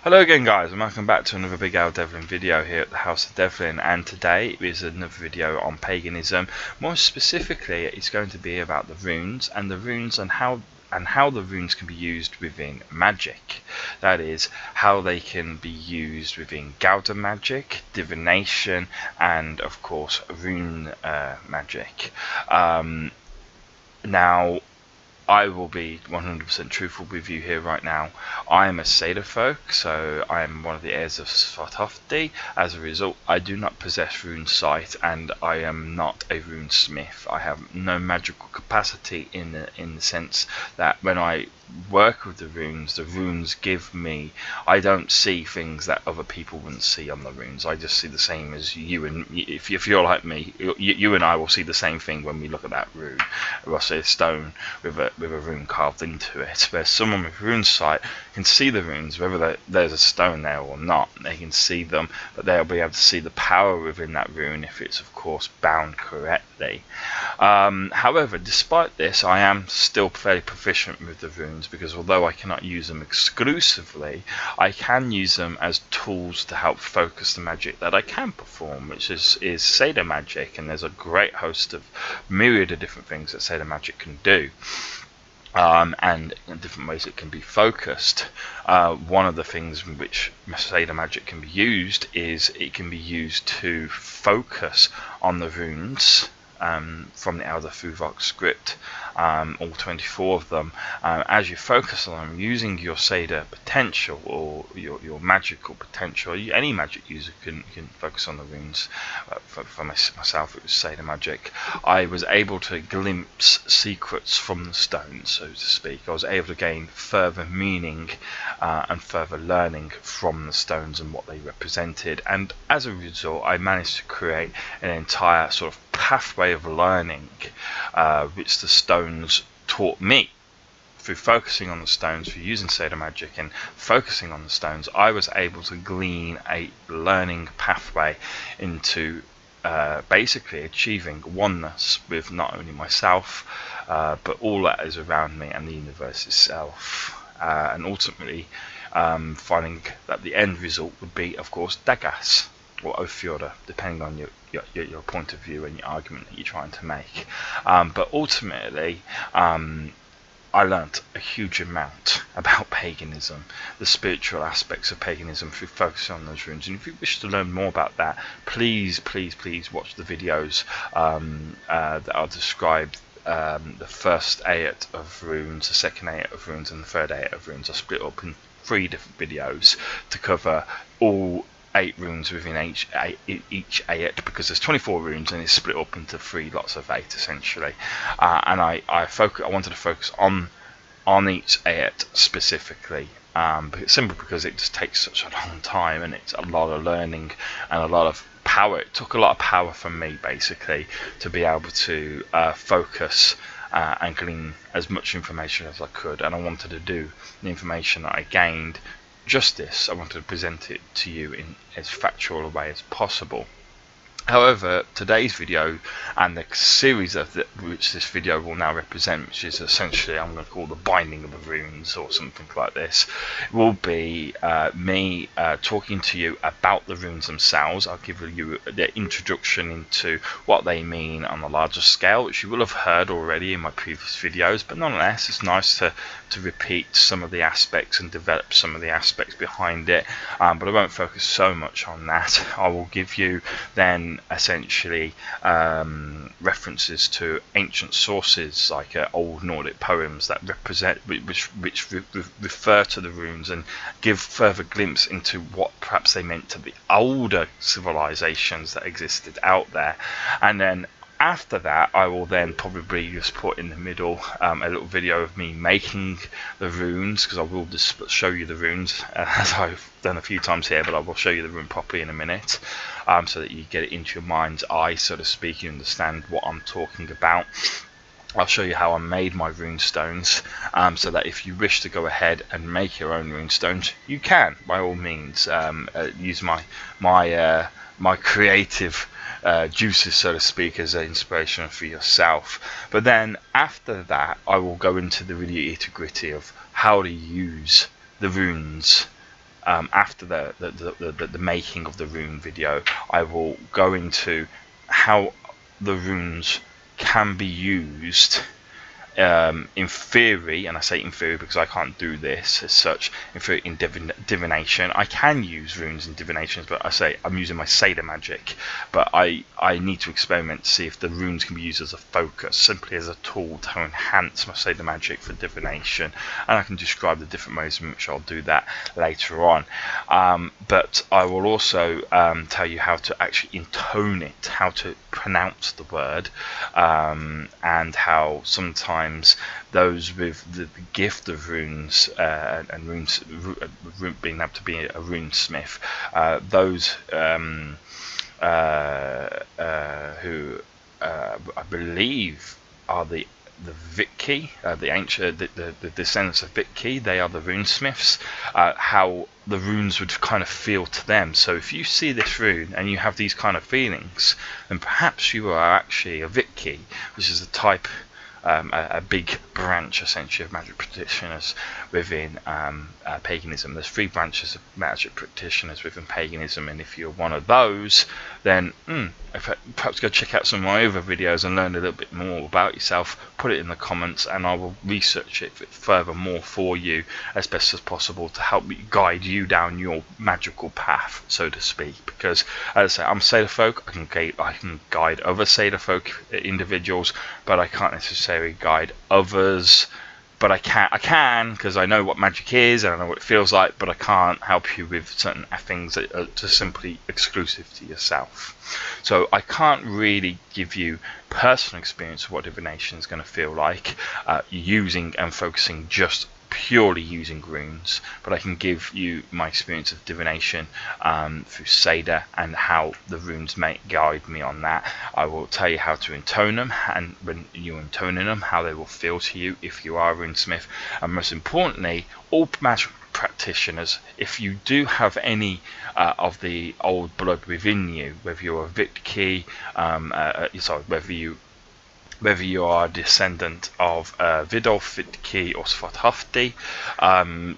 Hello again guys, and welcome back to another Big Al Devlin video here at the House of Devlin, and today is another video on paganism. More specifically, it's going to be about the runes and how the runes can be used within magic. That is, how they can be used within Gauda magic, divination, and of course rune magic. Now, I will be 100% truthful with you here right now. I am a Seder folk, so I am one of the heirs of Svartofti. As a result, I do not possess rune sight, and I am not a rune smith. I have no magical capacity in the sense that when I work with the runes give me. I don't see things that other people wouldn't see on the runes. I just see the same as you, and if you're like me, you and I will see the same thing when we look at that rune. We'll see a stone with a rune carved into it. Whereas someone with rune sight can see the runes, whether there's a stone there or not. They can see them, but they'll be able to see the power within that rune if it's of course bound correctly. However, despite this, I am still fairly proficient with the runes, because although I cannot use them exclusively, I can use them as tools to help focus the magic that I can perform, which is Seder magic, and there's a great host of myriad of different things that Seder magic can do. And in different ways it can be focused. One of the things in which Seder magic can be used is it can be used to focus on the runes from the Elder Fuvok script, all 24 of them. As you focus on them using your Seder potential or your magical potential, any magic user can focus on the runes. For myself, it was Seder magic. I was able to glimpse secrets from the stones, so to speak. I was able to gain further meaning and further learning from the stones and what they represented, and as a result I managed to create an entire sort of pathway of learning which the stones taught me. Through focusing on the stones, through using Seder magic and focusing on the stones, I was able to glean a learning pathway into basically achieving oneness with not only myself but all that is around me and the universe itself, and ultimately finding that the end result would be of course Dagas or Ophioda, depending on your point of view and your argument that you're trying to make. But ultimately, I learnt a huge amount about paganism, the spiritual aspects of paganism, through focusing on those runes. And if you wish to learn more about that, please watch the videos that are described. The first 8 of runes, the second 8 of runes, and the third 8 of runes are split up in 3 different videos to cover all 8 runes within each 8, because there's 24 runes and it's split up into 3 lots of 8 essentially. And I wanted to focus on each 8 specifically, simply because it just takes such a long time and it's a lot of learning and a lot of power. It took a lot of power from me basically to be able to focus and glean as much information as I could, and I wanted to do the information that I gained justice. I wanted to present it to you in as factual a way as possible. However, today's video and the series of which this video will now represent, which is essentially, I'm going to call the binding of the runes or something like this, will be me talking to you about the runes themselves. I'll give you the introduction into what they mean on a larger scale, which you will have heard already in my previous videos, but nonetheless it's nice to repeat some of the aspects and develop some of the aspects behind it, but I won't focus so much on that. I will give you then essentially references to ancient sources like old Nordic poems that represent which refer to the runes and give further glimpse into what perhaps they meant to be older civilizations that existed out there. And then after that, I will then probably just put in the middle a little video of me making the runes, because I will just show you the runes as I've done a few times here, but I will show you the rune properly in a minute, so that you get it into your mind's eye, so to speak. You understand what I'm talking about. I'll show you how I made my rune stones, so that if you wish to go ahead and make your own rune stones, you can, by all means. Use my creative juices, so to speak, as an inspiration for yourself. But then after that, I will go into the really nitty-gritty of how to use the runes after the making of the rune video, I will go into how the runes can be used in theory, and I say in theory because I can't do this as such, in theory in divination. I can use runes in divinations, but I say I'm using my Sailor magic, but I need to experiment to see if the runes can be used as a focus, simply as a tool to enhance my Sailor magic for divination, and I can describe the different ways in which I'll do that later on. But I will also tell you how to actually intone it, how to pronounce the word, and how sometimes those with the gift of runes and runes, being able to be a runesmith, those who I believe are the Vitki, the ancient, the descendants of Vitki, they are the runesmiths, how the runes would kind of feel to them. So if you see this rune and you have these kind of feelings, then perhaps you are actually a Vitki, which is a type, a big branch essentially of magic practitioners within paganism. There's 3 branches of magic practitioners within paganism, and if you're one of those, then perhaps go check out some of my other videos and learn a little bit more about yourself. Put it in the comments and I will research it furthermore for you as best as possible to help guide you down your magical path, so to speak. Because as I say, I'm Sailor folk, I can guide other Sailor folk individuals, but I can't necessarily guide others. But I can because I know what magic is and I know what it feels like, but I can't help you with certain things that are just simply exclusive to yourself. So I can't really give you personal experience of what divination is going to feel like using and focusing just purely using runes, but I can give you my experience of divination through Sailor and how the runes may guide me on that. I will tell you how to intone them, and when you're intoning them, how they will feel to you if you are a runesmith, and most importantly, all magic practitioners, if you do have any of the old blood within you, whether you're a Vitki, whether you are a descendant of Vidolf, Vitki or Svarthofdi,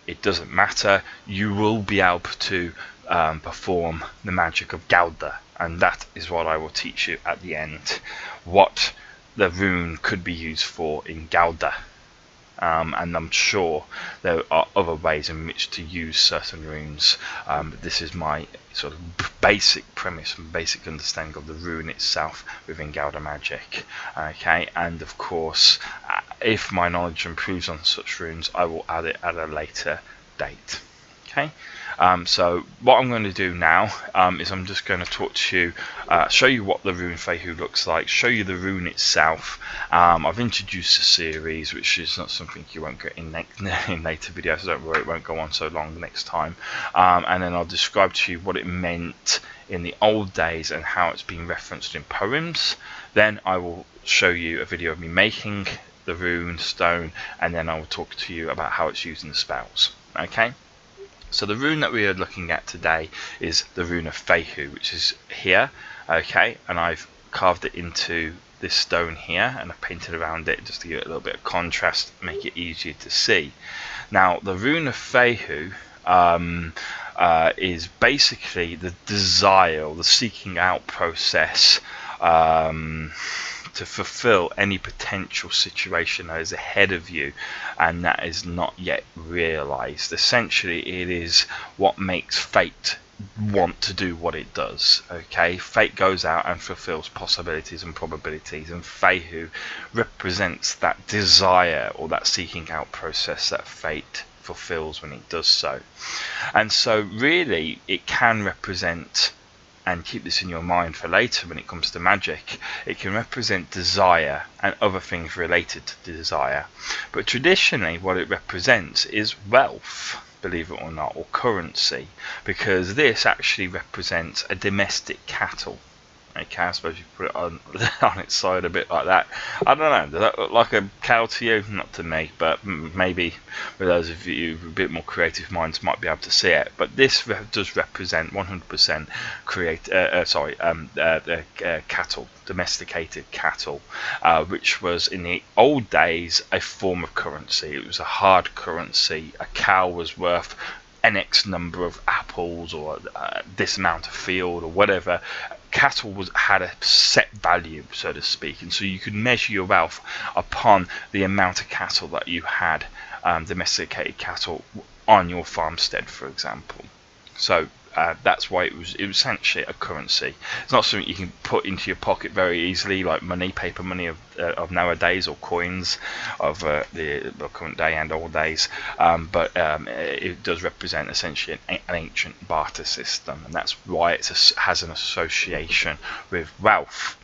it doesn't matter. You will be able to perform the magic of Gauda, and that is what I will teach you at the end, what the rune could be used for in Gauda. And I'm sure there are other ways in which to use certain runes. This is my sort of basic premise and basic understanding of the rune itself within Gauda magic. Okay, and of course, if my knowledge improves on such runes, I will add it at a later date. Okay, so what I'm going to do now is I'm just going to talk to you, show you what the rune FEHU looks like, show you the rune itself. I've introduced a series, which is not something you won't get in later videos, so don't worry, it won't go on so long next time. And then I'll describe to you what it meant in the old days and how it's been referenced in poems. Then I will show you a video of me making the rune stone, and then I will talk to you about how it's used in the spells. Okay? So the rune that we are looking at today is the rune of FEHU, which is here, okay, and I've carved it into this stone here and I've painted around it just to give it a little bit of contrast, make it easier to see. Now the rune of FEHU is basically the desire or the seeking out process to fulfill any potential situation that is ahead of you and that is not yet realized. Essentially, it is what makes fate want to do what it does. Okay, fate goes out and fulfills possibilities and probabilities, and FEHU represents that desire or that seeking out process that fate fulfills when it does so. And so really it can represent, and keep this in your mind for later when it comes to magic, it can represent desire and other things related to desire. But traditionally what it represents is wealth, believe it or not, or currency, because this actually represents a domestic cattle. Okay, I suppose you put it on its side a bit like that. I don't know, does that look like a cow to you? Not to me, but maybe for those of you with a bit more creative minds might be able to see it. But this does represent 100% cattle, domesticated cattle, which was in the old days a form of currency. It was a hard currency. A cow was worth an X number of apples or this amount of field or whatever. Cattle had a set value, so to speak, and so you could measure your wealth upon the amount of cattle that you had, domesticated cattle on your farmstead, for example. So that's why it was essentially a currency. It's not something you can put into your pocket very easily, like money, paper money of nowadays, or coins of the current day and old days. But it does represent essentially an ancient barter system, and that's why it has an association with wealth.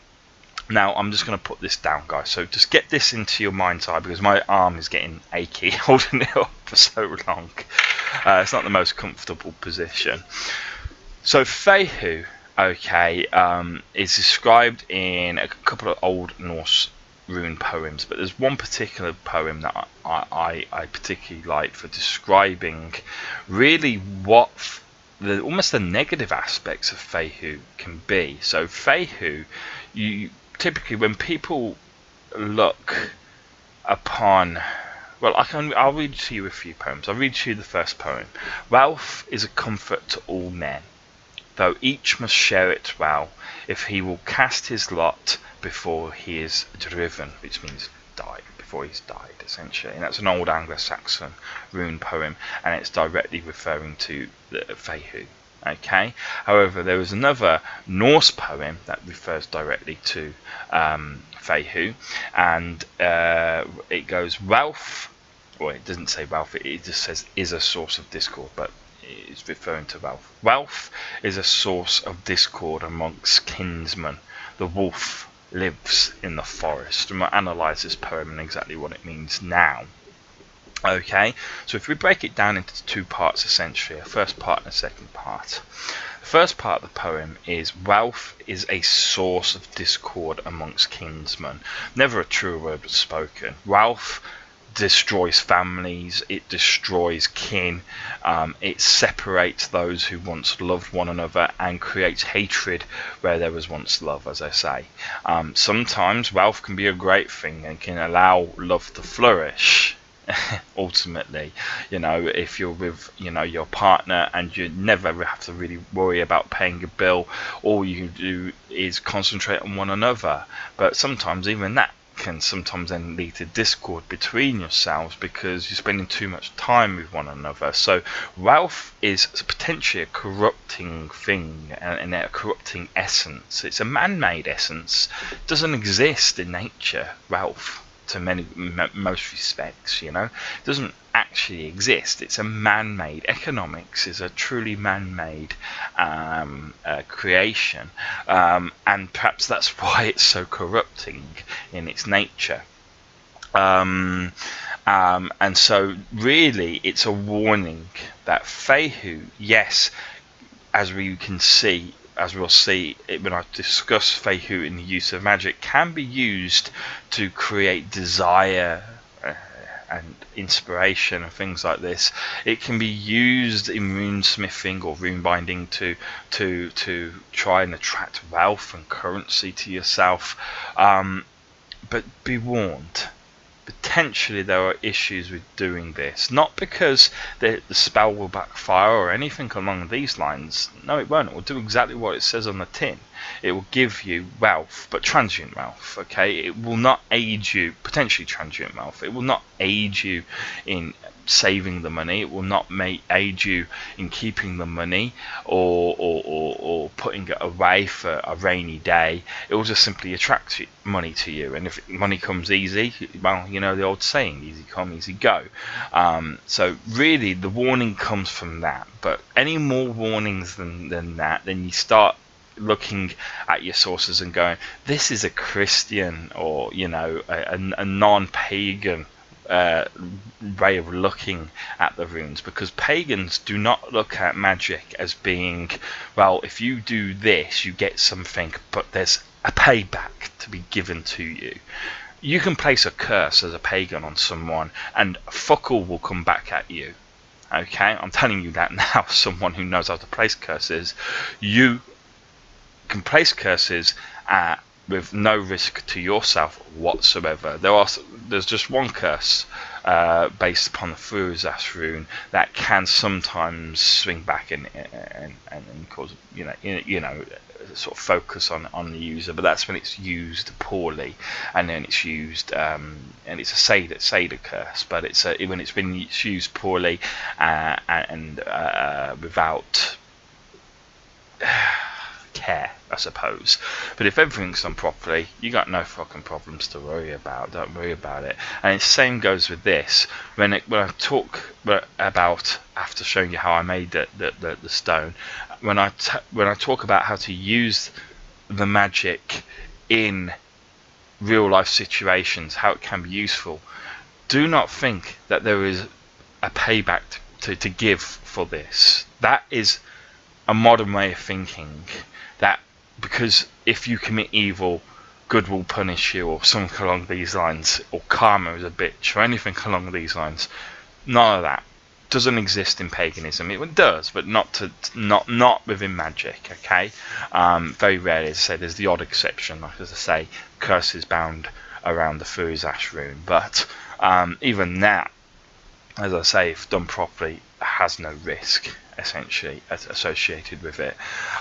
Now, I'm just going to put this down, guys, so just get this into your mind's eye, because my arm is getting achy holding it up for so long. It's not the most comfortable position. So FEHU, okay, is described in a couple of Old Norse rune poems, but there's one particular poem that I particularly like for describing really what almost the negative aspects of FEHU can be. So FEHU, typically when people look upon, well, I'll read to you a few poems. I'll read to you the first poem. Wealth is a comfort to all men, though each must share it well, if he will cast his lot before he is driven, which means died, before he's died, essentially. And that's an old Anglo-Saxon rune poem, and it's directly referring to the FEHU. Okay. However, there was another Norse poem that refers directly to FEHU, and it goes, wealth, well, it doesn't say wealth, it just says is a source of discord, but it's referring to wealth. Wealth is a source of discord amongst kinsmen. The wolf lives in the forest. And we'll analyse this poem and exactly what it means now. Okay, so if we break it down into two parts, essentially, a first part and a second part. The first part of the poem is, wealth is a source of discord amongst kinsmen. Never a truer word was spoken. Wealth destroys families, it destroys kin, it separates those who once loved one another and creates hatred where there was once love, as I say. Sometimes wealth can be a great thing and can allow love to flourish. Ultimately, you know, if you're with, you know, your partner and you never have to really worry about paying a bill, all you do is concentrate on one another. But sometimes even that can sometimes then lead to discord between yourselves because you're spending too much time with one another. So wealth is potentially a corrupting thing and a corrupting essence. It's a man-made essence. It doesn't exist in nature, wealth, to most respects, you know. It doesn't actually exist. It's a man-made. Economics is a truly man-made creation, and perhaps that's why it's so corrupting in its nature. And so really it's a warning that FEHU, yes, as we can see, as we'll see when I discuss FEHU in the use of magic, can be used to create desire and inspiration and things like this. It can be used in rune smithing or rune binding to try and attract wealth and currency to yourself. But be warned, potentially there are issues with doing this. Not because the spell will backfire or anything along these lines. No, it won't. It will do exactly what it says on the tin. It will give you wealth, but transient wealth. Okay, it will not aid you. Potentially transient wealth. It will not aid you in saving the money. It will not aid you in keeping the money or putting it away for a rainy day. It will just simply attract money to you, and if money comes easy, well, you know the old saying, easy come, easy go. So really the warning comes from that. But any more warnings than that, then you start looking at your sources and going, this is a Christian or, you know, a non-pagan way of looking at the runes, because pagans do not look at magic as being, well, if you do this you get something, but there's a payback to be given to you. You can place a curse as a pagan on someone and fuck all will come back at you. Okay, I'm telling you that now, someone who knows how to place curses. You can place curses with no risk to yourself whatsoever. There's just one curse based upon the FEHU rune that can sometimes swing back and cause sort of focus on the user, but that's when it's used poorly, and then it's used and it's a Seder curse, but when it's been used poorly and without care, I suppose. But if everything's done properly, you got no fucking problems to worry about. Don't worry about it. And the same goes with this. When I talk about, after showing you how I made the stone, when I talk about how to use the magic in real life situations, how it can be useful, do not think that there is a payback to give for this. That is a modern way of thinking, that because if you commit evil, good will punish you, or something along these lines, or karma is a bitch, or anything along these lines. None of that doesn't exist in paganism. It does, but not within magic. Okay, very rarely. As I say, there's the odd exception, like as I say, curses bound around the FEHU rune, but even that, as I say, if done properly, has no risk essentially associated with it.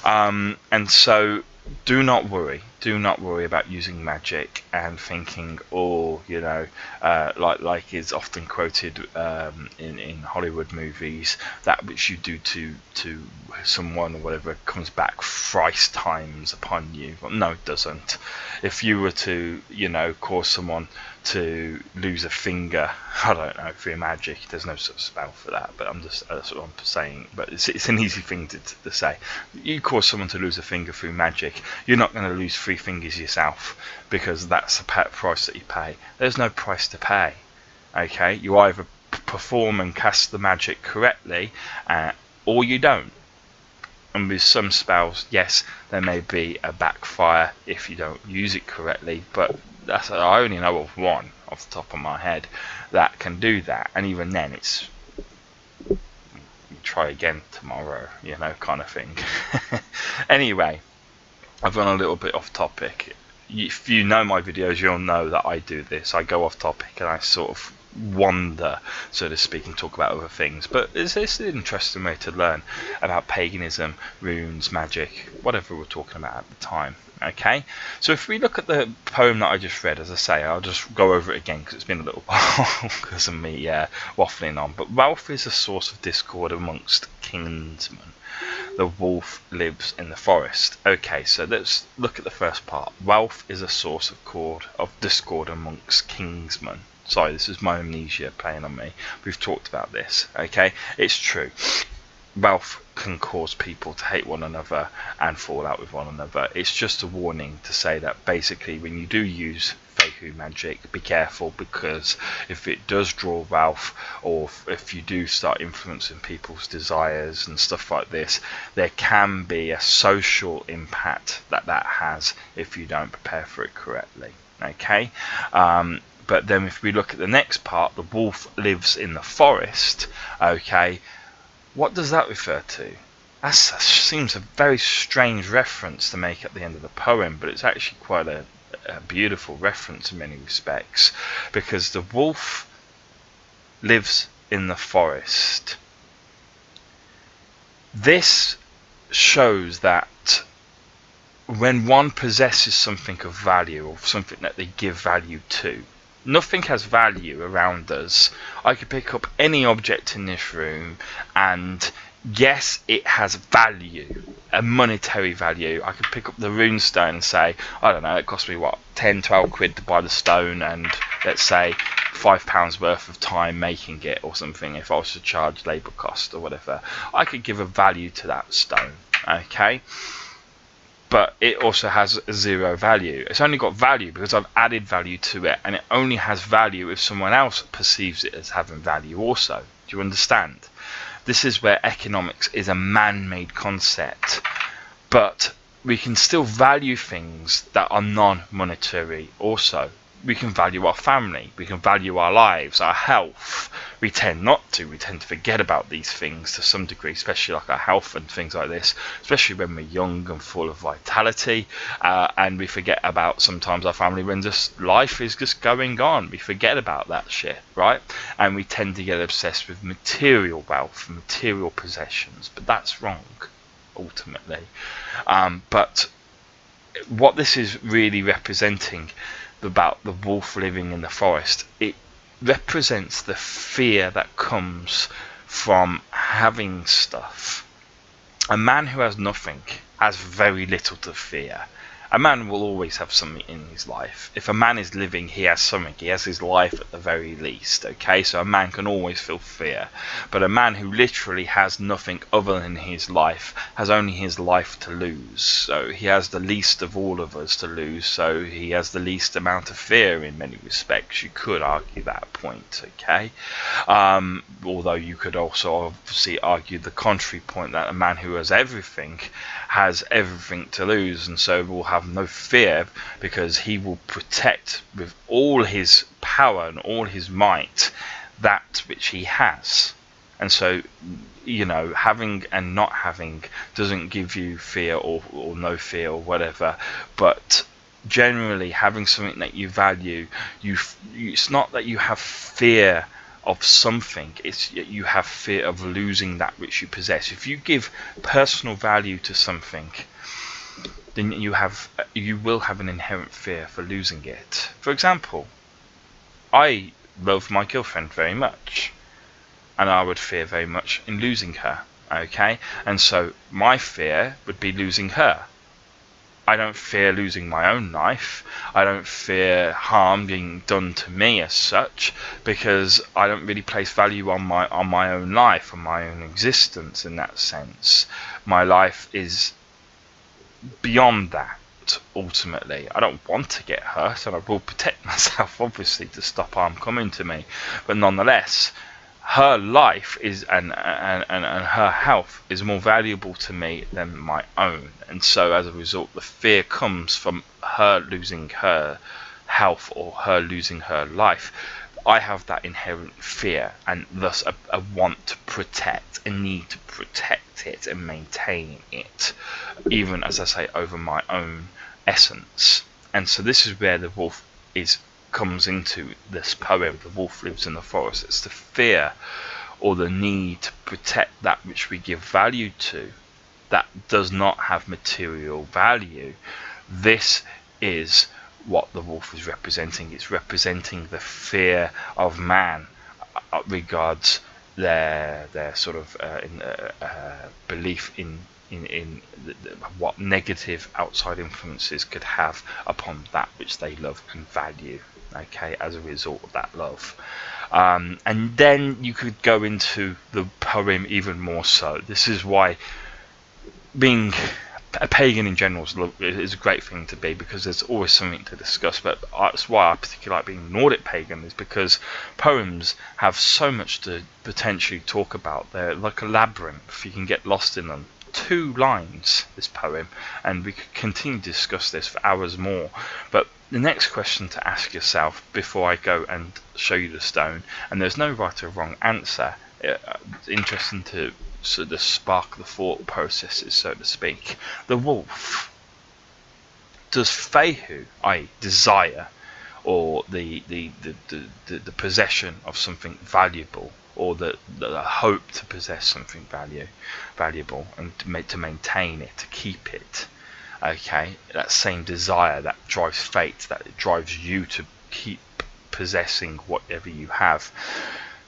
And so do not worry about using magic and thinking, oh, like is often quoted in Hollywood movies, that which you do to someone or whatever comes back thrice times upon you. Well, no, it doesn't. If you were to cause someone to lose a finger, I don't know, through magic, there's no sort of spell for that, but that's what I'm saying. But it's an easy thing to say. You cause someone to lose a finger through magic, you're not going to lose 3 fingers yourself, because that's the price that you pay. There's no price to pay. Okay, you either perform and cast the magic correctly, or you don't. And with some spells, yes, there may be a backfire if you don't use it correctly, but I only know of one off the top of my head that can do that, and even then it's try again tomorrow, kind of thing. Anyway, I've gone a little bit off topic. If you know my videos, you'll know that I do this. I go off topic and I sort of wander, so to speak, and talk about other things. But it's an interesting way to learn about paganism, runes, magic, whatever we're talking about at the time. Okay, so if we look at the poem that I just read, as I say, I'll just go over it again because it's been a little while because of me waffling on. But wealth is a source of discord amongst kinsmen. The wolf lives in the forest. Okay, so let's look at the first part. Wealth is a source of discord amongst kinsmen. Sorry, this is my amnesia playing on me. We've talked about this. Okay, it's true. Wealth can cause people to hate one another and fall out with one another. It's just a warning to say that basically when you do use FEHU magic, be careful, because if it does draw wealth, or if you do start influencing people's desires and stuff like this, there can be a social impact that has if you don't prepare for it correctly. Okay, but then if we look at the next part, the wolf lives in the forest. Okay, what does that refer to? That seems a very strange reference to make at the end of the poem, but it's actually quite a beautiful reference in many respects, because the wolf lives in the forest. This shows that when one possesses something of value, or something that they give value to, nothing has value around us. I could pick up any object in this room, and yes, it has value, a monetary value. I could pick up the rune stone and say, I don't know, it cost me what, 10, 12 quid to buy the stone, and let's say £5 worth of time making it or something, if I was to charge labour cost or whatever. I could give a value to that stone. Okay, but it also has 0 value. It's only got value because I've added value to it, and it only has value if someone else perceives it as having value also. Do you understand? This is where economics is a man-made concept, but we can still value things that are non-monetary also. we can value our family, we can value our lives, our health. We tend not to. We tend to forget about these things to some degree, especially like our health and things like this, especially when we're young and full of vitality, and we forget about sometimes our family when just life is just going on. We forget about that shit, right? And we tend to get obsessed with material wealth, material possessions, but that's wrong, ultimately. But what this is really representing about the wolf living in the forest, it represents the fear that comes from having stuff. A man who has nothing has very little to fear. A man will always have something in his life. If a man is living, he has something. He has his life at the very least, okay? So a man can always feel fear. But a man who literally has nothing other than his life has only his life to lose. So he has the least of all of us to lose. So he has the least amount of fear in many respects. You could argue that point, okay? Although you could also obviously argue the contrary point, that a man who has everything to lose, and so will have no fear, because he will protect with all his power and all his might that which he has. And so, you know, having and not having doesn't give you fear or no fear or whatever, but generally having something that you value, it's not that you have fear of something, it's you have fear of losing that which you possess. If you give personal value to something, then you will have an inherent fear for losing it. For example, I love my girlfriend very much, and I would fear very much in losing her, okay? And so my fear would be losing her. I don't fear losing my own life. I don't fear harm being done to me as such, because I don't really place value on my own life, on my own existence in that sense. My life is beyond that, ultimately. I don't want to get hurt, and I will protect myself, obviously, to stop harm coming to me. But nonetheless, her life is and her health is more valuable to me than my own, and so as a result the fear comes from her losing her health or her losing her life. I have that inherent fear, and thus a want to protect, a need to protect it and maintain it, even, as I say, over my own essence. And so this is where the wolf comes into this poem, The Wolf Lives in the Forest. It's the fear or the need to protect that which we give value to, that does not have material value. This is what the wolf is representing. It's representing the fear of man regards their sort of belief in what negative outside influences could have upon that which they love and value, okay, as a result of that love. And then you could go into the poem even more so. This is why being a pagan in general is a great thing to be, because there's always something to discuss. But that's why I particularly like being Nordic pagan, is because poems have so much to potentially talk about. They're like a labyrinth, you can get lost in them. 2 lines, this poem, and we could continue to discuss this for hours more. But the next question to ask yourself before I go and show you the stone, and there's no right or wrong answer, it's interesting to sort of spark the thought processes, so to speak. The wolf, does FEHU, i.e. desire, or the possession of something valuable, or the hope to possess something valuable and to maintain it, to keep it, okay, that same desire that drives fate, that drives you to keep possessing whatever you have,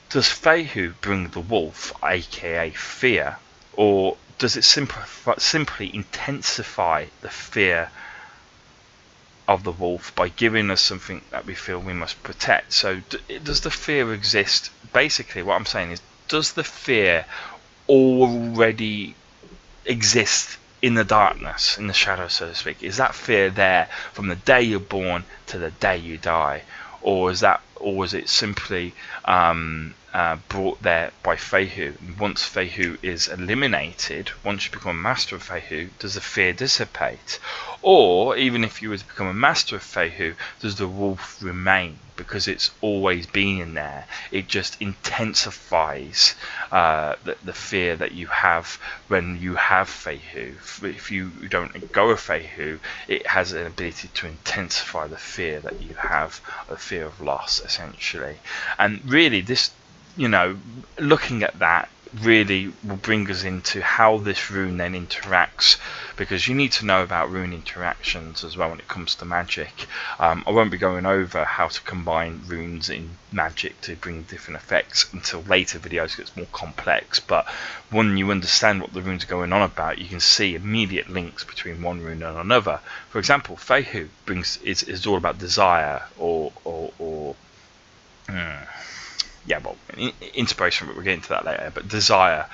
does FEHU bring the wolf, aka fear, or does it simply intensify the fear of the wolf by giving us something that we feel we must protect? So does the fear exist? Basically what I'm saying is, does the fear already exist in the darkness, in the shadow, so to speak? Is that fear there from the day you're born to the day you die? Or is that or was it simply brought there by FEHU? Once FEHU is eliminated, once you become a master of FEHU, does the fear dissipate? Or even if you were to become a master of FEHU, does the wolf remain? Because it's always been in there. It just intensifies the fear that you have when you have FEHU. If you don't go with FEHU, it has an ability to intensify the fear that you have, the fear of loss, essentially. And really, this, looking at that really will bring us into how this rune then interacts, because you need to know about rune interactions as well when it comes to Magic. I won't be going over how to combine runes in Magic to bring different effects until later videos gets more complex, but when you understand what the runes are going on about, you can see immediate links between one rune and another. For example, FEHU is all about desire or inspiration, but we'll get into that later. But desire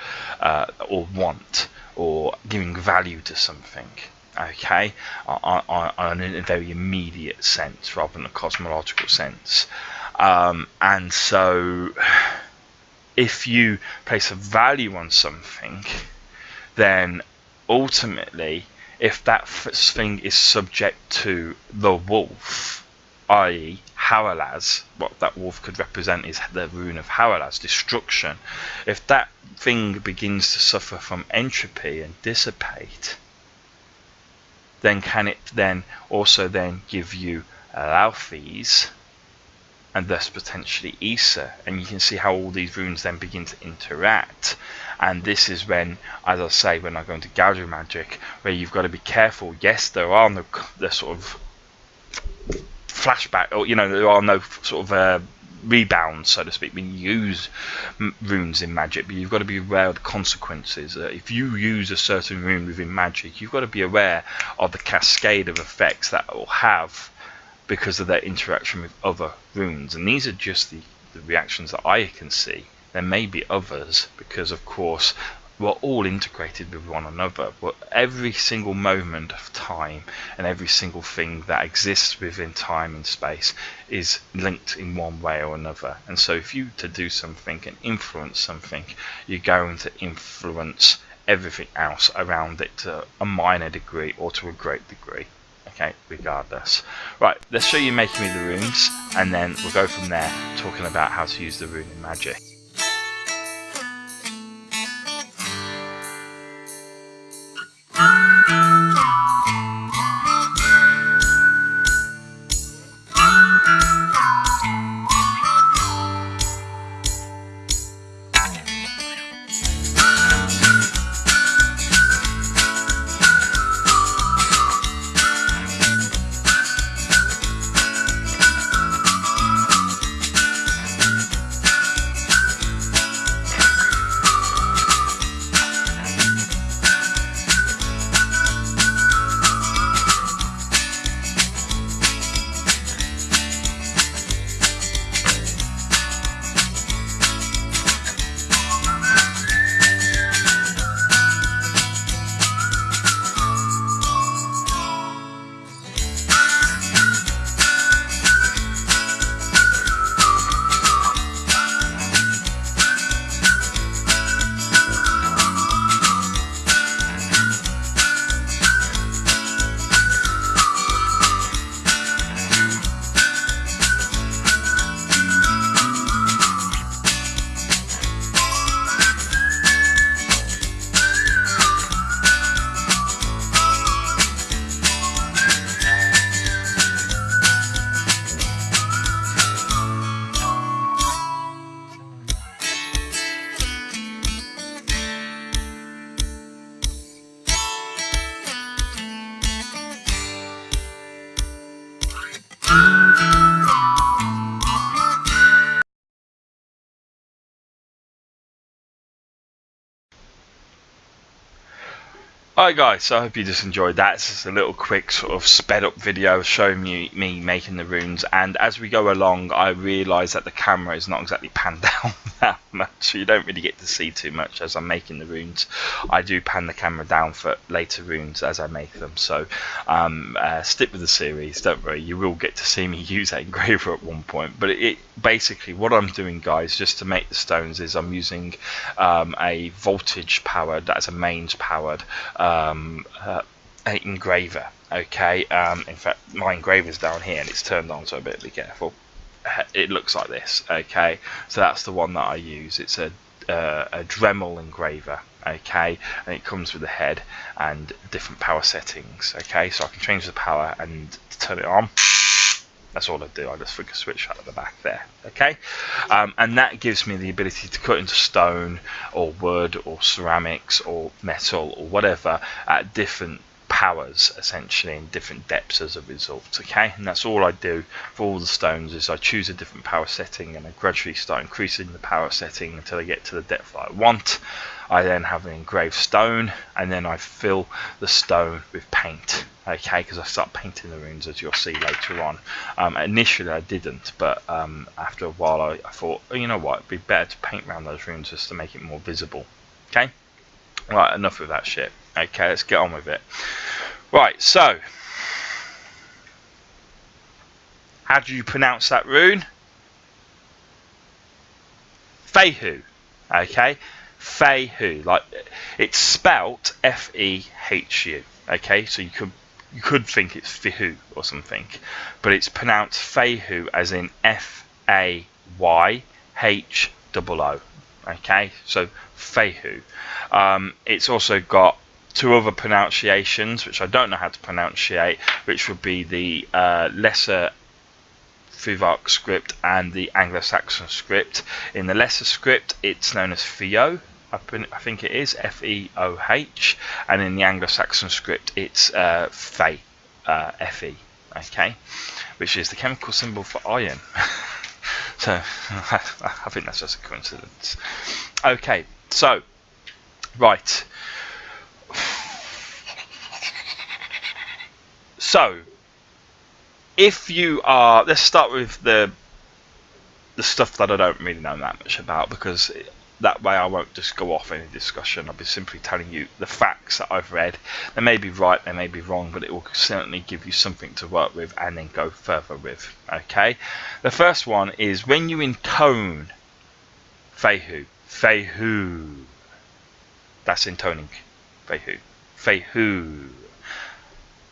or want or giving value to something, okay, on a very immediate sense rather than a cosmological sense. And so if you place a value on something, then ultimately, if that thing is subject to the wolf, i.e. Howlaz, what that wolf could represent is the rune of Howlaz, destruction. If that thing begins to suffer from entropy and dissipate, then can it then also then give you Laufey's and thus potentially Issa? And you can see how all these runes then begin to interact. And this is when, as I say, when I go into Gathering Magic, where you've got to be careful. Yes, there are no the sort of flashback, or there are no sort of rebounds, so to speak, when you use runes in Magic, but you've got to be aware of the consequences. If you use a certain rune within Magic, you've got to be aware of the cascade of effects that it will have because of their interaction with other runes. And these are just the reactions that I can see. There may be others, because of course we're all integrated with one another, but every single moment of time and every single thing that exists within time and space is linked in one way or another. And so if you to do something and influence something, you're going to influence everything else around it to a minor degree or to a great degree. Okay, regardless. Right, let's show you making me the runes, and then we'll go from there talking about how to use the rune in Magic. Alright guys, so I hope you just enjoyed that. It's just a little quick sort of sped up video showing you me making the runes, and as we go along I realise that the camera is not exactly panned down that much, so you don't really get to see too much as I'm making the runes. I do pan the camera down for later runes as I make them, so stick with the series, don't worry, you will get to see me use that engraver at one point. But it basically, what I'm doing guys, just to make the stones, is I'm using a voltage powered, that's a mains powered engraver. Okay, in fact my engraver's down here and it's turned on, so I better be careful. It looks like this. Okay, so that's the one that I use. It's a Dremel engraver. Okay, and it comes with a head and different power settings. Okay, so I can change the power and turn it on. That's all I do. I just flick a switch out of the back there. Okay, and that gives me the ability to cut into stone or wood or ceramics or metal or whatever at different powers, essentially in different depths as a result. Okay, and that's all I do for all the stones, is I choose a different power setting and I gradually start increasing the power setting until I get to the depth that I want. I then have an engraved stone, and then I fill the stone with paint. Okay, because I start painting the runes, as you'll see later on. Initially I didn't, but after a while I thought, oh, you know what, it'd be better to paint around those runes just to make it more visible. Okay, right, enough of that shit. Okay, let's get on with it. Right, so how do you pronounce that rune? FEHU. Okay, FEHU, like it's spelt FEHU. Okay, so you could think it's FEHU or something, but it's pronounced FEHU, as in FAYHOO. Okay, so FEHU. It's also got two other pronunciations which I don't know how to pronunciate, which would be the lesser FEHU script and the Anglo-Saxon script. In the lesser script it's known as FEHU, I think it is FEOH, and in the Anglo-Saxon script it's Fe, Fe, okay, which is the chemical symbol for iron. So I think that's just a coincidence. Okay, so right, so if you are, let's start with the stuff that I don't really know that much about, because that way I won't just go off any discussion. I'll be simply telling you the facts that I've read. They may be right, they may be wrong, but it will certainly give you something to work with and then go further with. Okay, the first one is when you intone FEHU, FEHU, that's intoning FEHU, FEHU.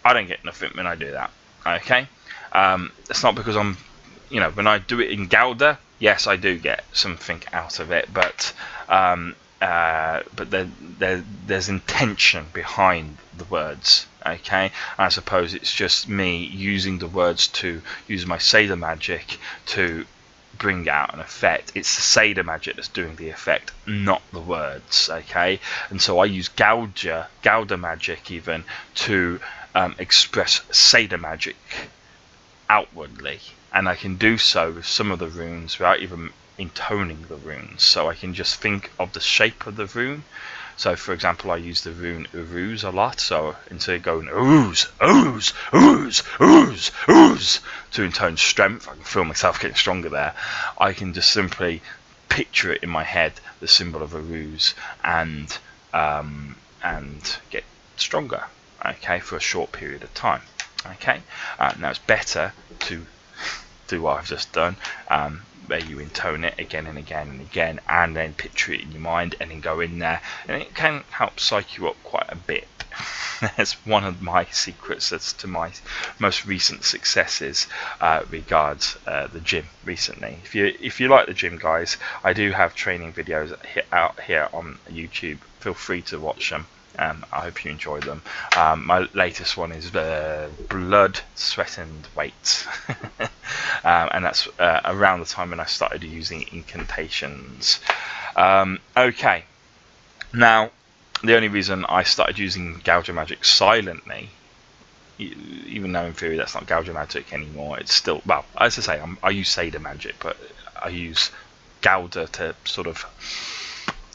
I don't get nothing when I do that. Okay, it's not because I'm, you know, when I do it in Gouda, yes, I do get something out of it, but there's intention behind the words. Okay, and I suppose it's just me using the words to use my Seder magic to bring out an effect. It's the Seder magic that's doing the effect, not the words. Okay, and so I use Gouda magic even to express Seder magic outwardly, and I can do so with some of the runes without even intoning the runes. So I can just think of the shape of the rune. So for example, I use the rune Uruz a lot, so instead of going ooze, ooze, ooze, ooze, ooze to intone strength, I can feel myself getting stronger there. I can just simply picture it in my head, the symbol of Uruz, and get stronger, okay, for a short period of time. Okay, now it's better to do what I've just done, where you intone it again and again and again, and then picture it in your mind, and then go in there, and it can help psych you up quite a bit. That's one of my secrets as to my most recent successes regards the gym recently. If you like the gym, guys, I do have training videos out here on YouTube. Feel free to watch them. I hope you enjoy them. My latest one is blood, sweat and weights. And that's around the time when I started using incantations. Okay, now the only reason I started using Gouda magic silently, even though in theory that's not Gouda magic anymore, it's still, well, as I say, I use Seder magic, but I use Gouda to sort of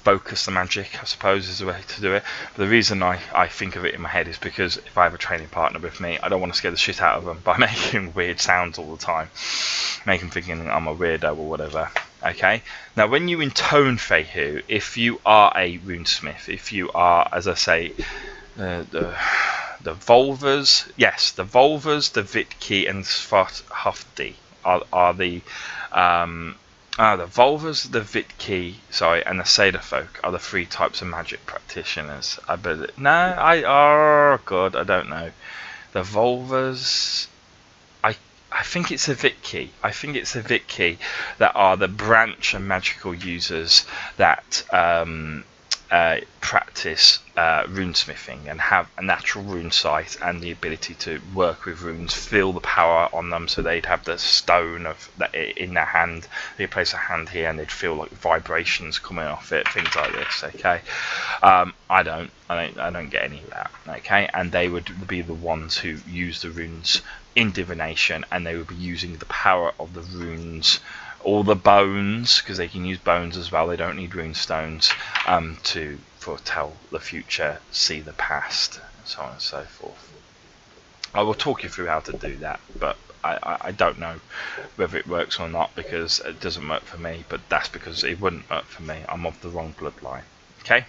focus the magic, I suppose, is the way to do it. But the reason I think of it in my head is because if I have a training partner with me, I don't want to scare the shit out of them by making weird sounds all the time, make them thinking I'm a weirdo or whatever. Okay, now when you intone FEHU, if you are a runesmith, if you are, as I say, the Volvers, yes, the Volvers, the Vitki, and Svarthafdi are the the Volvers, the Vitki, sorry, and the Sailor folk are the 3 types of magic practitioners. I believe. No, oh god, I don't know. The Volvers, I think it's the Vitki. I think it's the Vitki that are the branch and magical users that practice runesmithing and have a natural rune sight and the ability to work with runes, feel the power on them. So they'd have the stone of that in their hand. They'd place a hand here and they'd feel like vibrations coming off it, things like this. Okay, I don't get any of that. Okay, and they would be the ones who use the runes in divination, and they would be using the power of the runes, all the bones, because they can use bones as well. They don't need rune stones to foretell the future, see the past, and so on and so forth. I will talk you through how to do that, but I don't know whether it works or not, because it doesn't work for me. But that's because it wouldn't work for me. I'm of the wrong bloodline. Okay,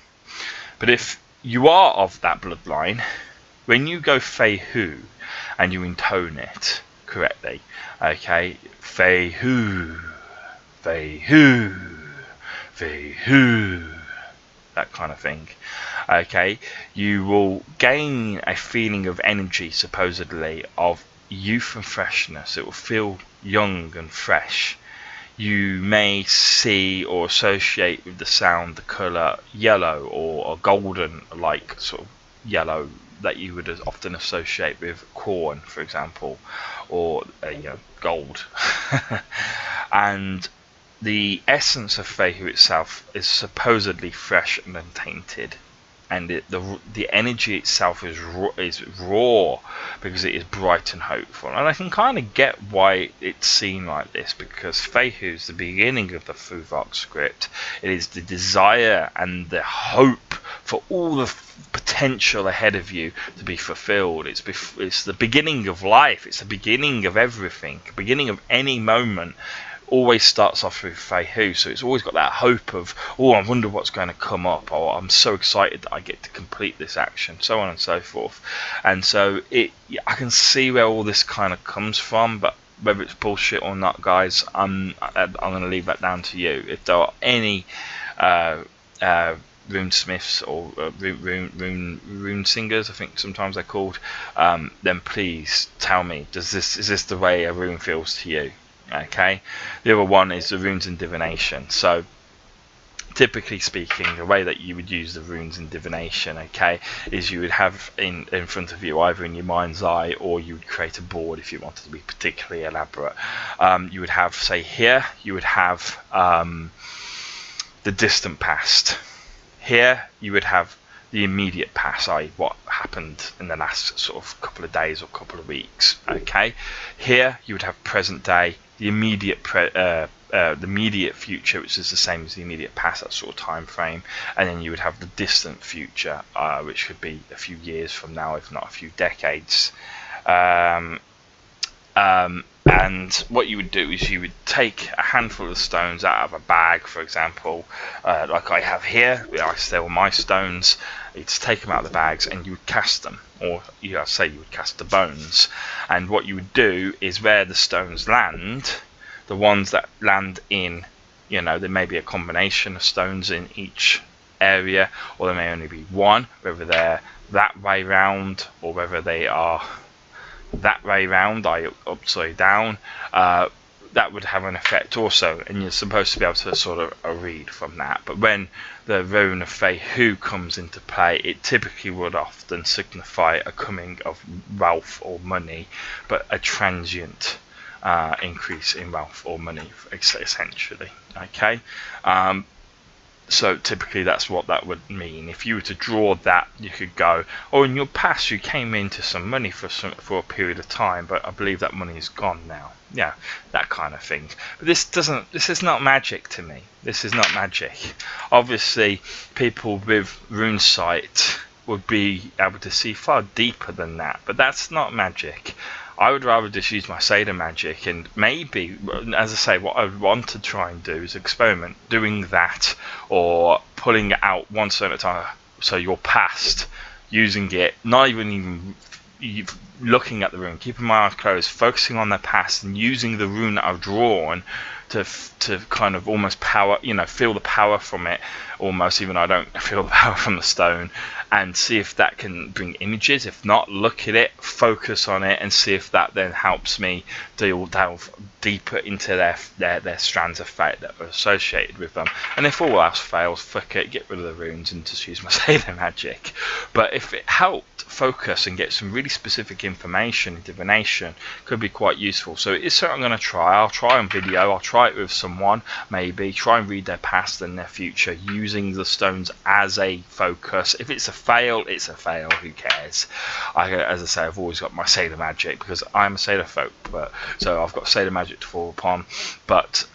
but if you are of that bloodline, when you go FEHU and you intone it correctly, okay, FEHU, FEHU, FEHU, that kind of thing, okay, you will gain a feeling of energy, supposedly, of youth and freshness. It will feel young and fresh. You may see or associate with the sound the colour yellow or a golden, like sort of yellow, that you would often associate with corn, for example, or gold. And the essence of FEHU itself is supposedly fresh and untainted, and the energy itself is raw because it is bright and hopeful. And I can kind of get why it's seen like this, because FEHU is the beginning of the Fuvok script. It is the desire and the hope for all the potential ahead of you to be fulfilled. It's the beginning of life. It's the beginning of everything. The beginning of any moment always starts off with FEHU, so it's always got that hope of, oh, I wonder what's going to come up, or I'm so excited that I get to complete this action, so on and so forth. And so I can see where all this kind of comes from, but whether it's bullshit or not, guys, I'm going to leave that down to you. If there are any runesmiths or rune singers, I think sometimes they're called, then please tell me, is this the way a rune feels to you? Okay, the other one is the runes in divination. So typically speaking, the way that you would use the runes in divination, okay, is you would have in front of you, either in your mind's eye, or you would create a board if you wanted to be particularly elaborate. You would have, say here, you would have the distant past. Here you would have the immediate past, i.e. what happened in the last sort of couple of days or couple of weeks. Okay, here you would have present day, the immediate future, which is the same as the immediate past, that sort of time frame, and then you would have the distant future, which could be a few years from now, if not a few decades. And what you would do is you would take a handful of stones out of a bag, for example, like I have here. I sell my stones. You'd take them out of the bags and you would cast them, or you would cast the bones. And what you would do is, where the stones land, the ones that land in, there may be a combination of stones in each area, or there may only be one, whether they're that way round or whether they are that way round, upside down, that would have an effect also, and you're supposed to be able to sort of read from that. But when the rune of FEHU comes into play, it typically would often signify a coming of wealth or money, but a transient increase in wealth or money, essentially. Okay, So typically that's what that would mean. If you were to draw that, you could go, or in your past you came into some money for a period of time, but I believe that money is gone now. Yeah, that kind of thing. But this is not magic to me. This is not magic. Obviously, people with rune sight would be able to see far deeper than that, but that's not magic. I would rather just use my Seder magic, and maybe, as I say, what I would want to try and do is experiment doing that, or pulling it out one certain time, so you're past using it, not even looking at the rune, keeping my eyes closed, focusing on the past, and using the rune that I've drawn to kind of almost power, feel the power from it, almost, even though I don't feel the power from the stone, and see if that can bring images. If not, look at it, focus on it, and see if that then helps me delve deeper into their strands of fate that are associated with them. And if all else fails, fuck it, get rid of the runes and just use my Seder magic. But if it helped focus and get some really specific information in divination, could be quite useful. So it is something I'm going to try. I'll try on video, I'll try it with someone, maybe try and read their past and their future using the stones as a focus. If it's a fail, it's a fail, who cares? As I say, I've always got my Seder magic because I'm a Seder folk, so I've got Seder magic to fall upon. But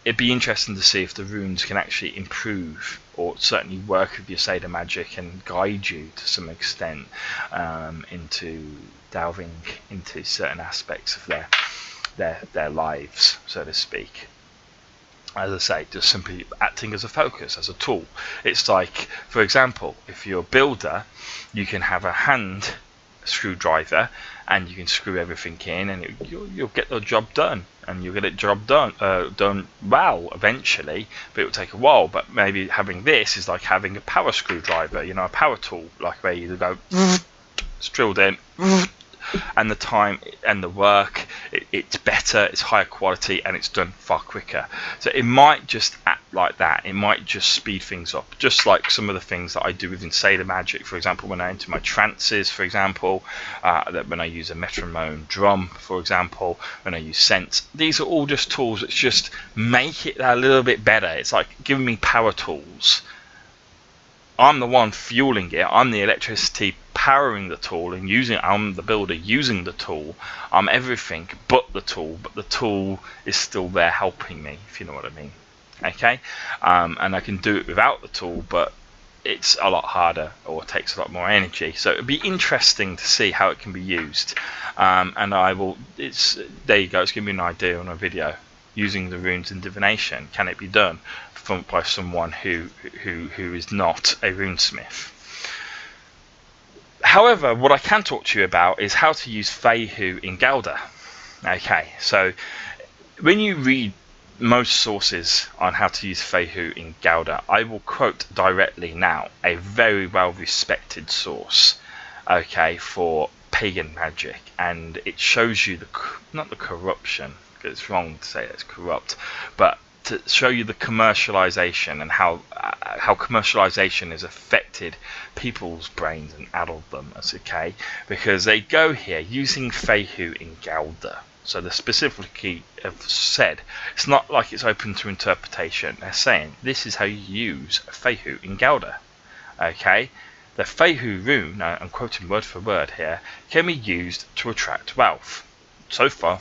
it'd be interesting to see if the runes can actually improve, or certainly work with your Seder magic and guide you to some extent into delving into certain aspects of their lives, so to speak. As I say, just simply acting as a focus, as a tool. It's like, for example, if you're a builder, you can have a hand screwdriver and you can screw everything in, and you'll get the job done, and you'll get the job done well eventually, but it'll take a while. But maybe having this is like having a power screwdriver, a power tool, like where you go, it's drilled in, and the time and the work, it's better, it's higher quality, and it's done far quicker. So it might just act like that. It might just speed things up, just like some of the things that I do within Seder magic. For example, when I enter my trances, for example, that when I use a metronome drum, for example, when I use sense, these are all just tools that just make it a little bit better. It's like giving me power tools. I'm the one fueling it. I'm the electricity powering the tool, and I'm the builder using the tool. I'm everything but the tool, but the tool is still there helping me, if you know what I mean. Okay, and I can do it without the tool, but it's a lot harder, or takes a lot more energy. So it'd be interesting to see how it can be used. And I will. There you go. It's giving me an idea on a video using the runes in divination. Can it be done by someone who is not a runesmith? However, what I can talk to you about is how to use FEHU in Gelder. Okay, so when you read most sources on how to use FEHU in Gelder, I will quote directly now a very well respected source, okay, for pagan magic, and it shows you not the corruption, because it's wrong to say it's corrupt, but to show you the commercialization and how commercialization has affected people's brains and addled them, as okay, because they go here using FEHU in Gelder. So they specifically have said it's not like it's open to interpretation. They're saying this is how you use FEHU in Gelder. Okay, the FEHU rune, I'm quoting word for word here, can be used to attract wealth. So far,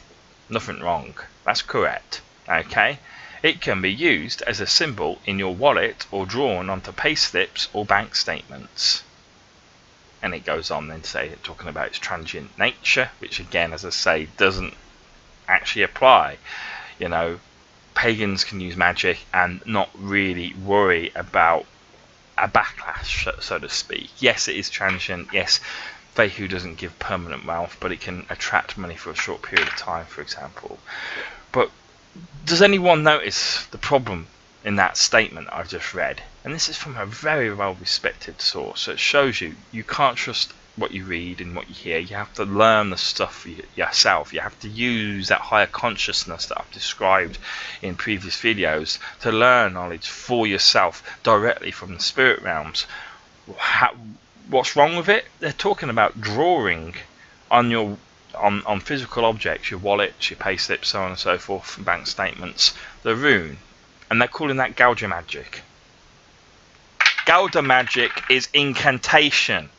nothing wrong. That's correct. Okay. It can be used as a symbol in your wallet or drawn onto pay slips or bank statements. And it goes on then talking about its transient nature, which again, as I say, doesn't actually apply. Pagans can use magic and not really worry about a backlash, so to speak. Yes, it is transient. Yes, FEHU doesn't give permanent wealth, but it can attract money for a short period of time, for example. But does anyone notice the problem in that statement I've just read? And this is from a very well respected source, so it shows you can't trust what you read and what you hear. You have to learn the stuff yourself. You have to use that higher consciousness that I've described in previous videos to learn knowledge for yourself directly from the spirit realms. What's wrong with it? They're talking about drawing on physical objects, your wallets, your pay slips, so on and so forth, bank statements, the rune, and they're calling that gouger magic. Galdor magic is incantation.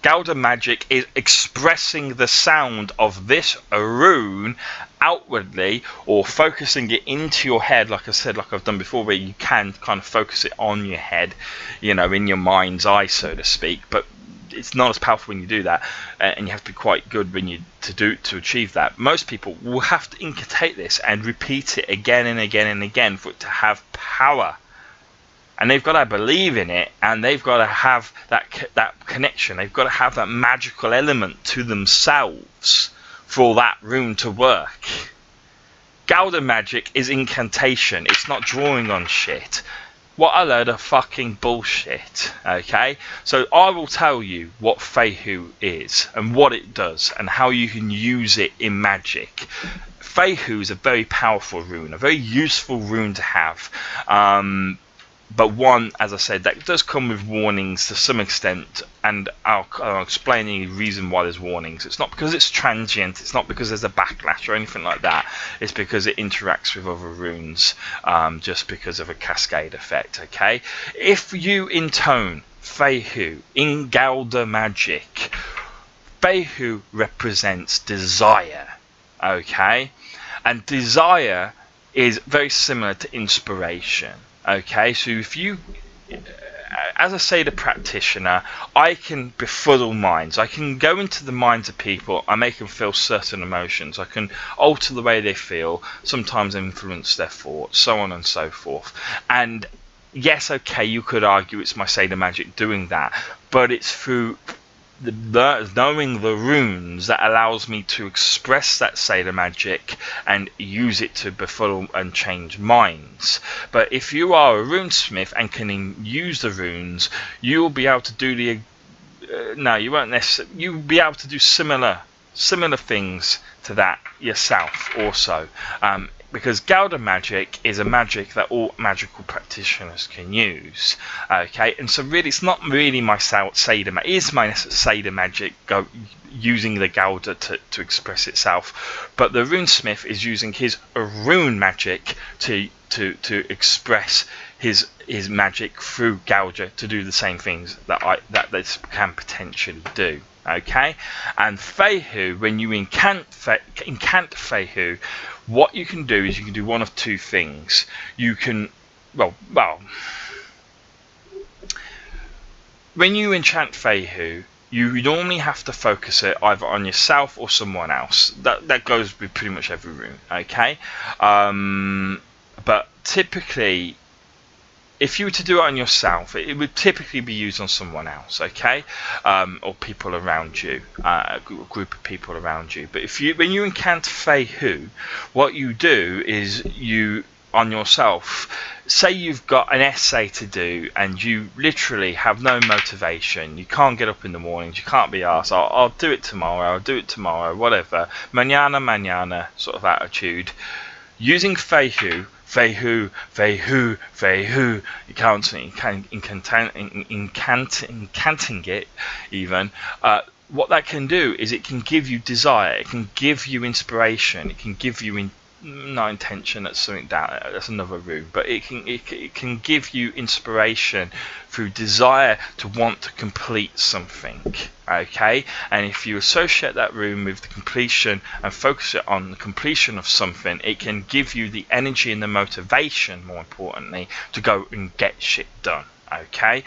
Galdor magic is expressing the sound of this rune outwardly, or focusing it into your head, like I said, like I've done before, where you can kind of focus it on your head, you know, in your mind's eye, so to speak. But it's not as powerful when you do that, and you have to be quite good when you to achieve that. Most people will have to incantate this and repeat it again and again and again for it to have power. And they've got to believe in it, and they've got to have that connection. They've got to have that magical element to themselves for that rune to work. Galdor magic is incantation. It's not drawing on shit. What a load of fucking bullshit. Okay? So I will tell you what FEHU is, and what it does, and how you can use it in Magic. FEHU is a very powerful rune, a very useful rune to have. But one, as I said, that does come with warnings to some extent, and I'll explain the reason why there's warnings. It's not because it's transient, it's not because there's a backlash or anything like that. It's because it interacts with other runes, just because of a cascade effect, okay? If you intone FEHU in Galdor magic, FEHU represents desire, okay? And desire is very similar to inspiration. Okay, so if you, as I say, the practitioner, I can befuddle minds. I can go into the minds of people. I make them feel certain emotions. I can alter the way they feel, sometimes influence their thoughts, so on and so forth. And yes, okay, you could argue it's my Sailor Magic doing that, but it's through knowing the runes that allows me to express that Sailor Magic and use it to befuddle and change minds. But if you are a runesmith and can use the runes, you'll be able to do the no, you won't necessarily. You'll be able to do similar things to that yourself also. Because Galdor magic is a magic that all magical practitioners can use. Okay, and so really, it's not really my Sailor Magic. It is my Sailor Magic using the Galdor to express itself, but the runesmith is using his rune magic to express his magic through Galdor to do the same things that this can potentially do. Okay, and FEHU, when you incant FEHU, what you can do is you can do one of two things. You can, well, when you enchant FEHU, you normally have to focus it either on yourself or someone else. That goes with pretty much every rune, okay? But typically, if you were to do it on yourself, it would typically be used on someone else, okay? Or people around you, a group of people around you. But when you incant FEHU, what you do is you, on yourself, say you've got an essay to do and you literally have no motivation, you can't get up in the mornings, you can't be asked, I'll do it tomorrow, whatever, mañana sort of attitude. Using FEHU, you constantly incanting it even. What that can do is it can give you desire, it can give you inspiration, it can give you not intention, that's something that's another rune, but it can give you inspiration through desire to want to complete something, okay? And if you associate that rune with the completion and focus it on the completion of something, it can give you the energy and the motivation, more importantly, to go and get shit done, okay?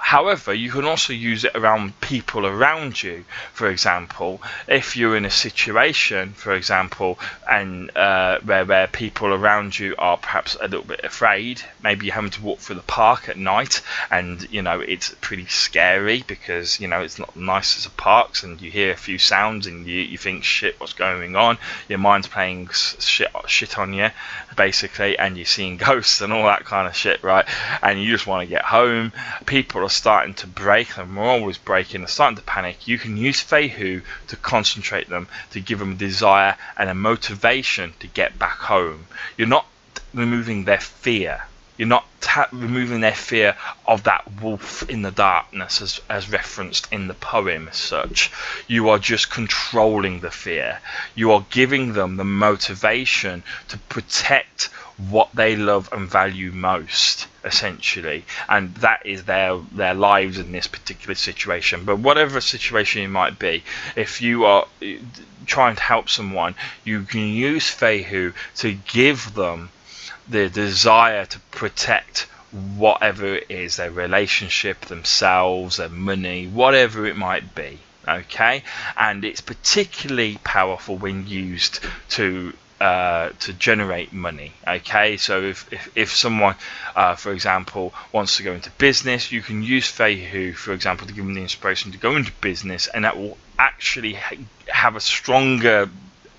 However, you can also use it around people around you. For example, if you're in a situation, for example, and where people around you are perhaps a little bit afraid, maybe you're having to walk through the park at night, and you know it's pretty scary because you know it's not nice as a park, and you hear a few sounds and you think, shit, what's going on? Your mind's playing shit on you, basically, and you're seeing ghosts and all that kind of shit, right? And you just want to get home. People are starting to break, and we're always breaking, they're starting to panic. You can use FEHU to concentrate them, to give them a desire and a motivation to get back home. You're not removing their fear. You're not removing their fear of that wolf in the darkness as referenced in the poem as such. You are just controlling the fear. You are giving them the motivation to protect what they love and value most. essentially, and that is their lives in this particular situation. But whatever situation it might be, if you are trying to help someone, you can use FEHU to give them the desire to protect whatever it is, their relationship, themselves, their money, whatever it might be. Okay, and it's particularly powerful when used to generate money. Okay, so if someone, for example, wants to go into business, you can use FEHU, for example, to give them the inspiration to go into business, and that will actually have a stronger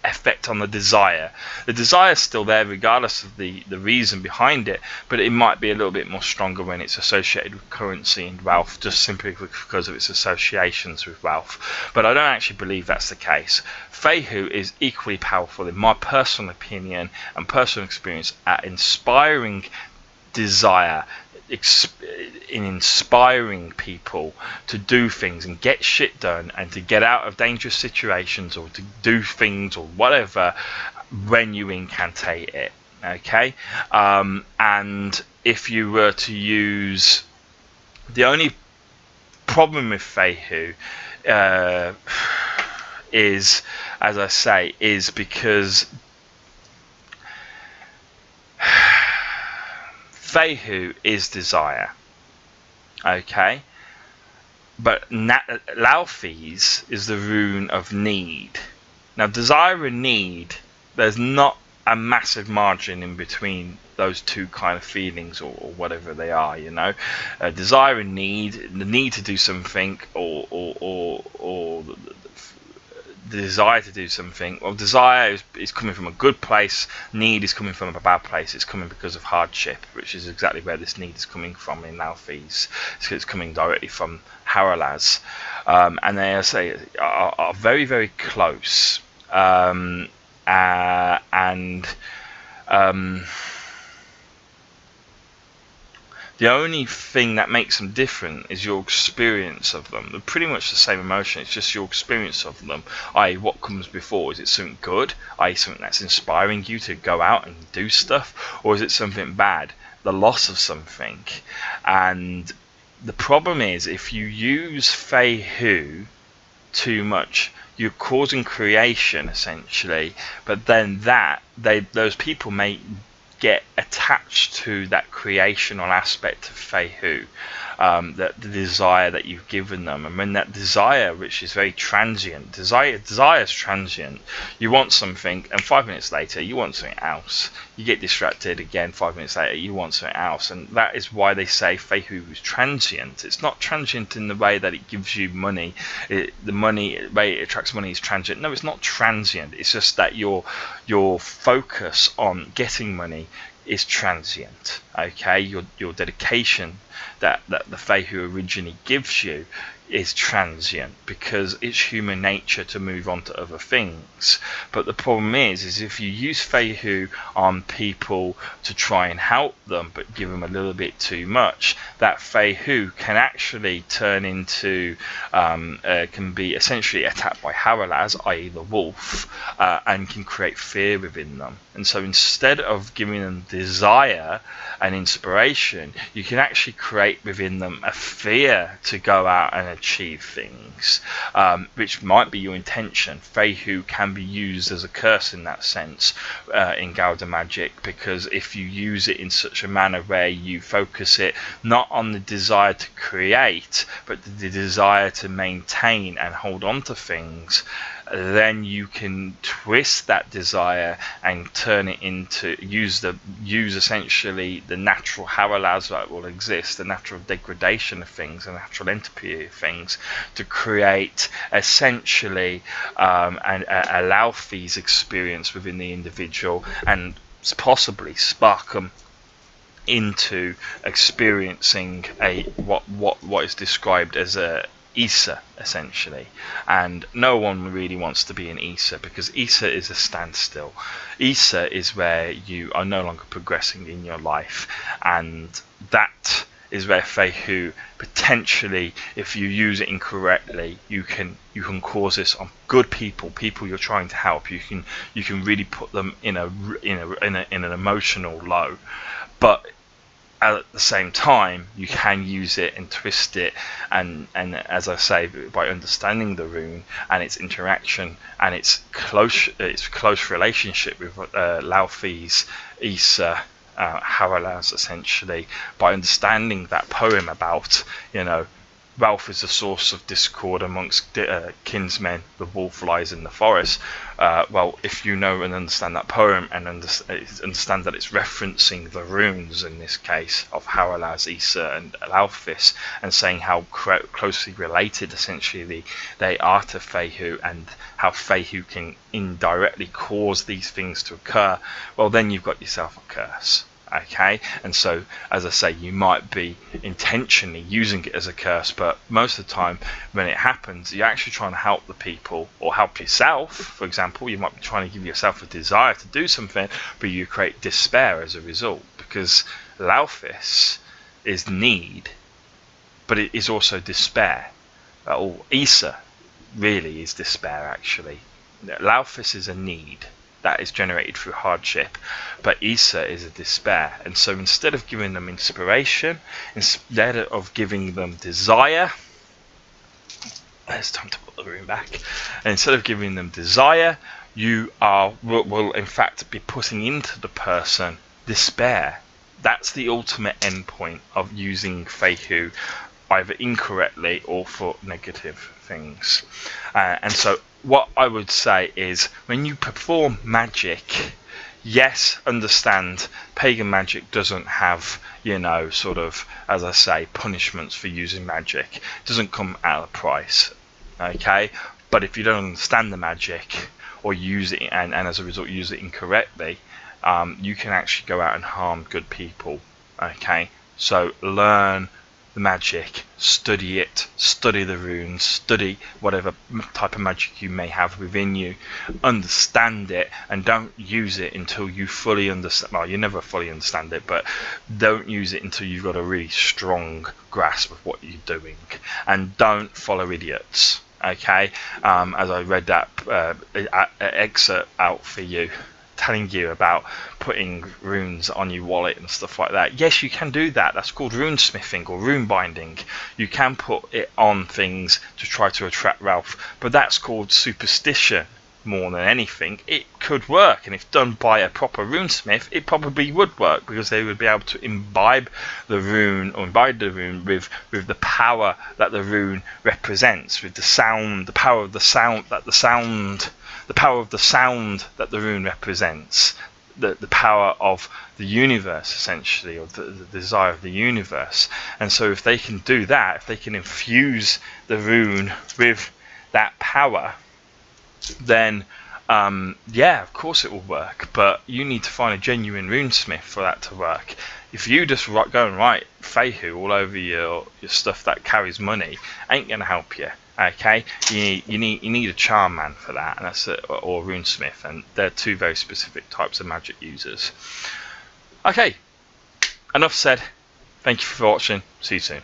effect on the desire. The desire is still there regardless of the reason behind it, but it might be a little bit more stronger when it's associated with currency and wealth, just simply because of its associations with wealth. But I don't actually believe that's the case. FEHU is equally powerful, in my personal opinion and personal experience, at inspiring desire, in inspiring people to do things and get shit done, and to get out of dangerous situations, or to do things or whatever when you incantate it. Okay, and if you were to use, the only problem with FEHU is, as I say, is because FEHU is desire, okay, but Laufey's is the rune of need. Now, desire and need, there's not a massive margin in between those two kind of feelings, or whatever they are, you know. Desire and need, the need to do something, or the desire to do something. Well, desire is coming from a good place. Need is coming from a bad place. It's coming because of hardship, which is exactly where this need is coming from in Laufey's. It's coming directly from Haralaz, and they, as I say, are very, very close. The only thing that makes them different is your experience of them. They're pretty much the same emotion, it's just your experience of them, i.e. what comes before. Is it something good, i.e. something that's inspiring you to go out and do stuff, or is it something bad, the loss of something? And the problem is, if you use FEHU too much, you're causing creation, essentially, but then those people may get attached to that creational aspect of FEHU, that the desire that you've given them. And when that desire, which is very transient, desire is transient. You want something, and 5 minutes later you want something else. You get distracted again, 5 minutes later you want something else. And that is why they say FEHU is transient. It's not transient in the way that it gives you money. The way it attracts money is transient. No, it's not transient. It's just that your focus on getting money is transient. Okay, your dedication that the FEHU originally gives you is transient, because it's human nature to move on to other things. But the problem is if you use FEHU on people to try and help them, but give them a little bit too much, that FEHU can actually turn into, can be essentially attacked by Haralaz, i.e. the wolf, and can create fear within them. And so instead of giving them desire and inspiration, you can actually create within them a fear to go out and achieve things, which might be your intention. FEHU can be used as a curse in that sense, in Majik, because if you use it in such a manner where you focus it not on the desire to create, but the desire to maintain and hold on to things, then you can twist that desire and turn it into use essentially the natural Haralaz that will exist, the natural degradation of things, the natural entropy of things, to create essentially a Laufey's experience within the individual, and possibly spark them into experiencing what is described as a Isa, essentially. And no one really wants to be an Isa, because Isa is a standstill. Isa is where you are no longer progressing in your life, and that is where FEHU potentially, if you use it incorrectly, you can cause this on good people you're trying to help. You can really put them in an emotional low. But at the same time, you can use it and twist it, and as I say, by understanding the rune and its interaction and its close relationship with Laufey's Issa, Haralaz, essentially, by understanding that poem about, you know, Ralph is the source of discord amongst kinsmen, the wolf lies in the forest. Well, if you know and understand that poem and understand that it's referencing the runes in this case of Haralaz, Issa and Laufey, and saying how closely related essentially they are to FEHU, and how FEHU can indirectly cause these things to occur, well, then you've got yourself a curse. Okay, and so, as I say, you might be intentionally using it as a curse, but most of the time when it happens, you're actually trying to help the people or help yourself. For example, you might be trying to give yourself a desire to do something, but you create despair as a result, because Laufey is need, but it is also despair. Or Issa really is despair, actually. Laufey is a need that is generated through hardship, but Issa is a despair. And so instead of giving them inspiration, instead of giving them desire, it's time to put the room back, and instead of giving them desire, you will in fact be putting into the person despair. That's the ultimate end point of using FEHU, either incorrectly or for negative things. And so what I would say is, when you perform magic, yes, understand pagan magic doesn't have, you know, sort of, as I say, punishments for using magic. It doesn't come at a price, okay? But if you don't understand the magic, or use it and as a result use it incorrectly, you can actually go out and harm good people, okay? So learn the magic, study it, study the runes, study whatever type of magic you may have within you, understand it, and don't use it until you fully understand. Well, you never fully understand it, but don't use it until you've got a really strong grasp of what you're doing, and don't follow idiots, okay? As I read that excerpt out for you, telling you about putting runes on your wallet and stuff like that. Yes, you can do that. That's called rune smithing or rune binding. You can put it on things to try to attract Ralph, but that's called superstition more than anything. It could work, and if done by a proper runesmith, it probably would work, because they would be able to imbibe the rune with the power that the rune represents, with the sound, the power of the sound that the rune represents, the power of the universe, essentially, or the desire of the universe. And so if they can do that, if they can infuse the rune with that power, then yeah, of course it will work. But you need to find a genuine runesmith for that to work. If you just go and write FEHU all over your stuff that carries money, ain't gonna help you. Okay, you need a charm man for that, and that's or a runesmith, and they're two very specific types of magic users. Okay, enough said. Thank you for watching. See you soon.